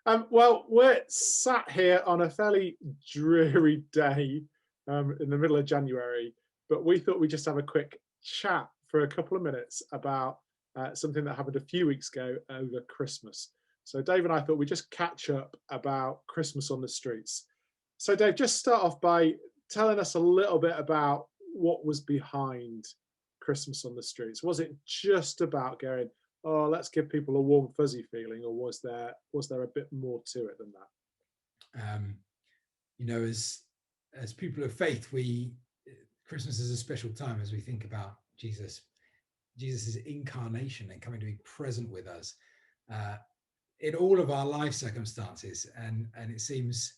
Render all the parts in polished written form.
Well, we're sat here on a fairly dreary day in the middle of January, but we thought we'd just have a quick chat for a couple of minutes about something that happened a few weeks ago over Christmas. So, Dave and I thought we'd just catch up about Christmas on the streets. So, Dave, just start off by telling us a little bit about what was behind Christmas on the streets. Was it just about going, oh, let's give people a warm fuzzy feeling, or was there a bit more to it than that? Um, as people of faith, we Christmas is a special time as we think about Jesus's incarnation and coming to be present with us uh, in all of our life circumstances, and it seems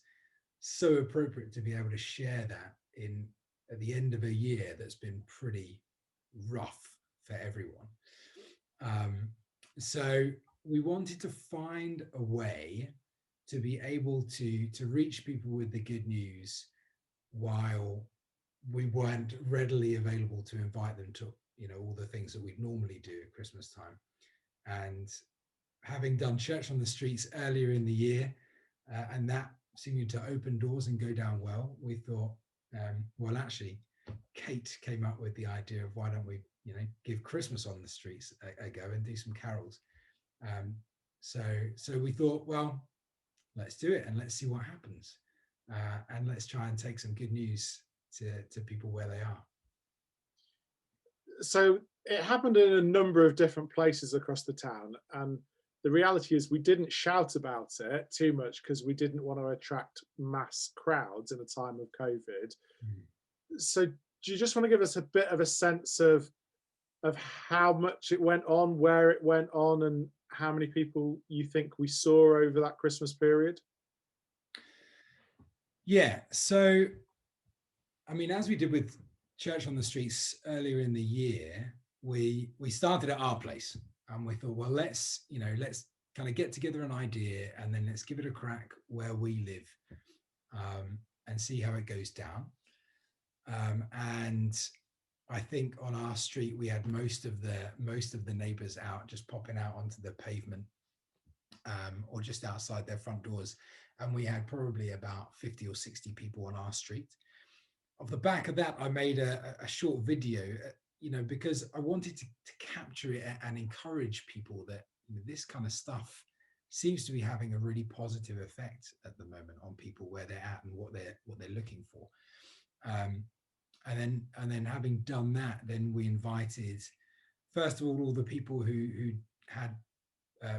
so appropriate to be able to share that in at the end of a year that's been pretty rough for everyone. Um, so we wanted to find a way to be able to reach people with the good news while we weren't readily available to invite them to all the things that we'd normally do at Christmas time. And having done church on the streets earlier in the year, and that seeming to open doors and go down well, we thought, well, actually, Kate came up with the idea of why don't we, give Christmas on the streets a go and do some carols. Um, so we thought, well, let's do it and let's see what happens, and let's try and take some good news to people where they are. So it happened in a number of different places across the town, and the reality is we didn't shout about it too much because we didn't want to attract mass crowds in a time of COVID. Mm. So do you just want to give us a bit of a sense of how much it went on, where it went on, and how many people you think we saw over that Christmas period? Yeah. So, I mean, as we did with Church on the Streets earlier in the year, we started at our place and we thought, well, let's kind of get together an idea and then let's give it a crack where we live, and see how it goes down. And I think on our street we had most of the neighbours out, just popping out onto the pavement, or just outside their front doors, and we had probably about 50 or 60 people on our street. Off the back of that, I made a short video, because I wanted to capture it and encourage people that this kind of stuff seems to be having a really positive effect at the moment on people where they're at and what they're looking for. Um, and then having done that, then we invited first of all the people who had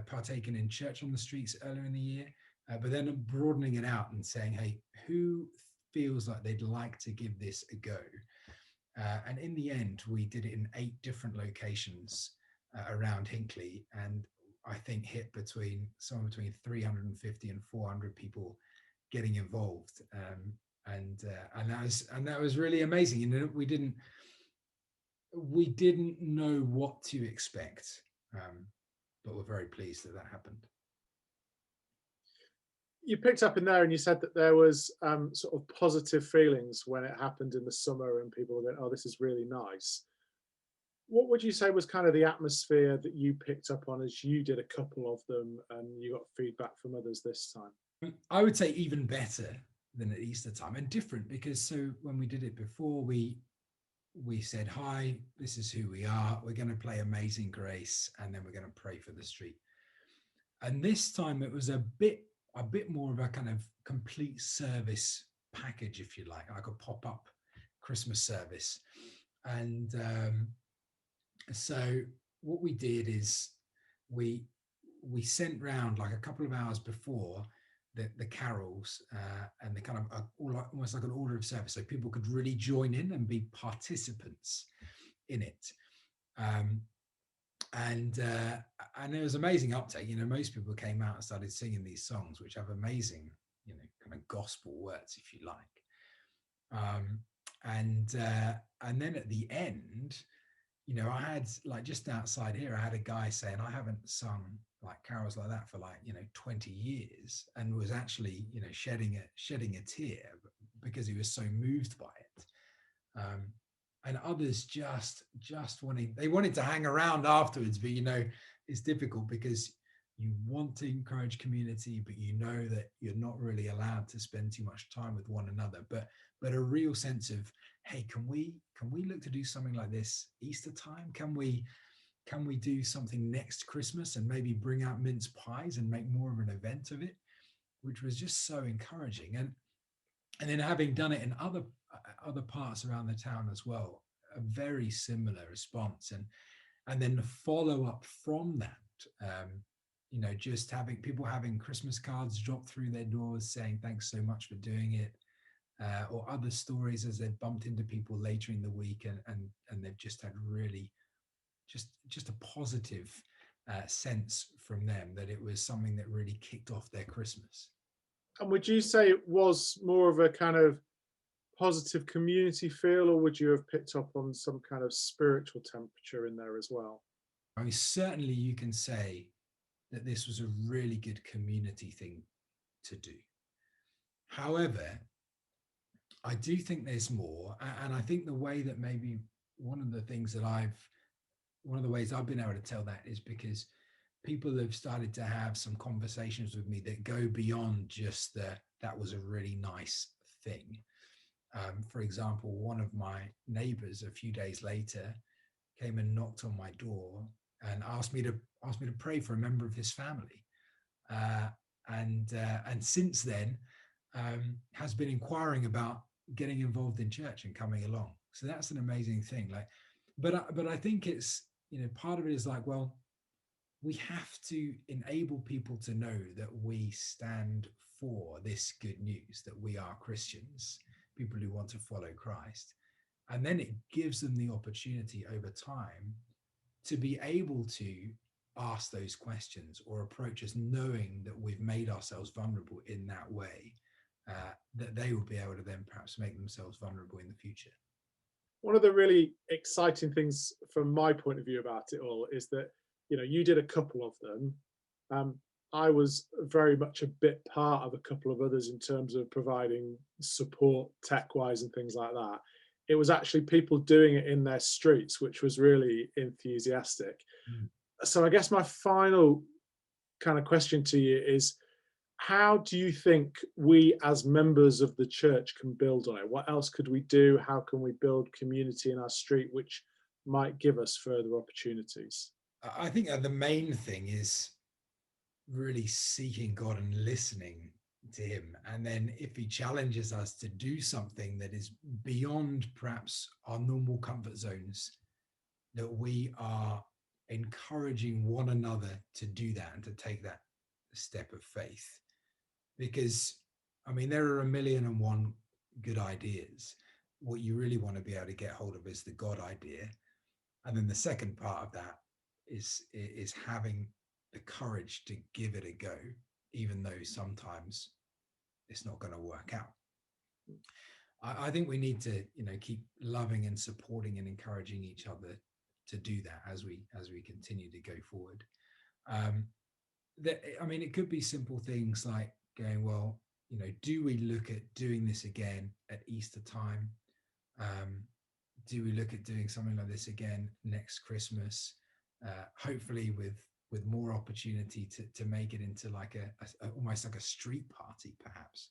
partaken in church on the streets earlier in the year, but then broadening it out and saying, hey, who feels like they'd like to give this a go? And in the end, we did it in 8 different locations around Hinckley, and I think hit somewhere between 350 and 400 people getting involved. And that was really amazing. We didn't know what to expect, but we're very pleased that happened. You picked up in there and you said that there was sort of positive feelings when it happened in the summer and people were going, oh, this is really nice. What would you say was kind of the atmosphere that you picked up on as you did a couple of them and you got feedback from others this time? I would say even better than at Easter time, and different, because so when we did it before, we said, hi, this is who we are, we're going to play Amazing Grace, and then we're going to pray for the street. And this time it was a bit more of a kind of complete service package, if you like a pop-up Christmas service. And so what we did is we sent round, like a couple of hours before, the carols, and the kind of almost like an order of service, so people could really join in and be participants in it. Um, and it was amazing uptake. Most people came out and started singing these songs, which have amazing, kind of gospel words, if you like. And then at the end, I had, like, just outside here, I had a guy saying, I haven't sung like carols like that for 20 years, and was actually, shedding a tear because he was so moved by it. And others just wanted to hang around afterwards, but it's difficult because you want to encourage community, but you know that you're not really allowed to spend too much time with one another. But a real sense of, hey, can we look to do something like this Easter time? Can we do something next Christmas and maybe bring out mince pies and make more of an event of it, which was just so encouraging. And then having done it in other parts around the town as well, a very similar response. And then the follow up from that, just having people having Christmas cards dropped through their doors saying thanks so much for doing it, or other stories as they've bumped into people later in the week and they've just had really just a positive sense from them that it was something that really kicked off their Christmas. And would you say it was more of a kind of positive community feel, or would you have picked up on some kind of spiritual temperature in there as well? I mean, certainly you can say that this was a really good community thing to do. However, I do think there's more. And I think the way that maybe one of the ways I've been able to tell that is because people have started to have some conversations with me that go beyond just that was a really nice thing. For example, one of my neighbors a few days later came and knocked on my door and asked me to pray for a member of his family, and since then has been inquiring about getting involved in church and coming along. So that's an amazing thing. But I think it's, part of it is like, well, we have to enable people to know that we stand for this good news, that we are Christians, people who want to follow Christ. And then it gives them the opportunity over time to be able to ask those questions or approach us knowing that we've made ourselves vulnerable in that way, that they will be able to then perhaps make themselves vulnerable in the future. One of the really exciting things from my point of view about it all is that, you did a couple of them. I was very much a bit part of a couple of others in terms of providing support tech-wise and things like that. It was actually people doing it in their streets, which was really enthusiastic. Mm. So I guess my final kind of question to you is, how do you think we as members of the church can build on it? What else could we do? How can we build community in our street, which might give us further opportunities? I think the main thing is really seeking God and listening to him. And then if he challenges us to do something that is beyond perhaps our normal comfort zones, that we are encouraging one another to do that and to take that step of faith. Because, I mean, there are 1,000,001 good ideas. What you really want to be able to get hold of is the God idea. And then the second part of that is having the courage to give it a go, even though sometimes it's not going to work out. I think we need to, keep loving and supporting and encouraging each other to do that as we continue to go forward. It could be simple things like going, well, do we look at doing this again at Easter time? Do we look at doing something like this again next Christmas? Hopefully with more opportunity to make it into like a almost like a street party, perhaps.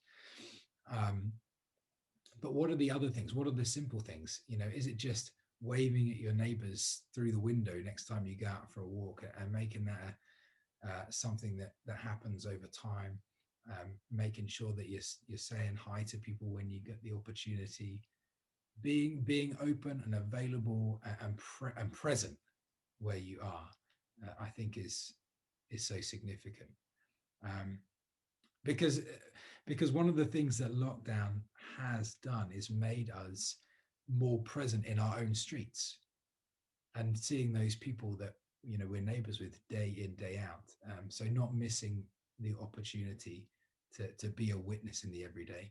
But what are the other things? What are the simple things? Is it just waving at your neighbors through the window next time you go out for a walk and making that something that happens over time? Making sure that you're saying hi to people when you get the opportunity, being open and available and present where you are, I think is so significant. Because one of the things that lockdown has done is made us more present in our own streets and seeing those people that we're neighbors with day in, day out. So not missing the opportunity to be a witness in the everyday.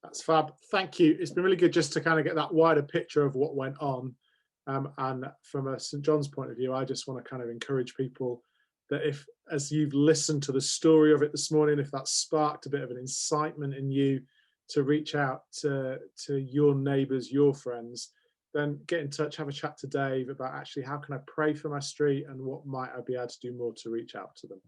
That's fab. Thank you. It's been really good just to kind of get that wider picture of what went on. And from a St. John's point of view, I just want to kind of encourage people that if, as you've listened to the story of it this morning, if that sparked a bit of an incitement in you to reach out to your neighbours, your friends, then get in touch, have a chat to Dave about actually how can I pray for my street and what might I be able to do more to reach out to them.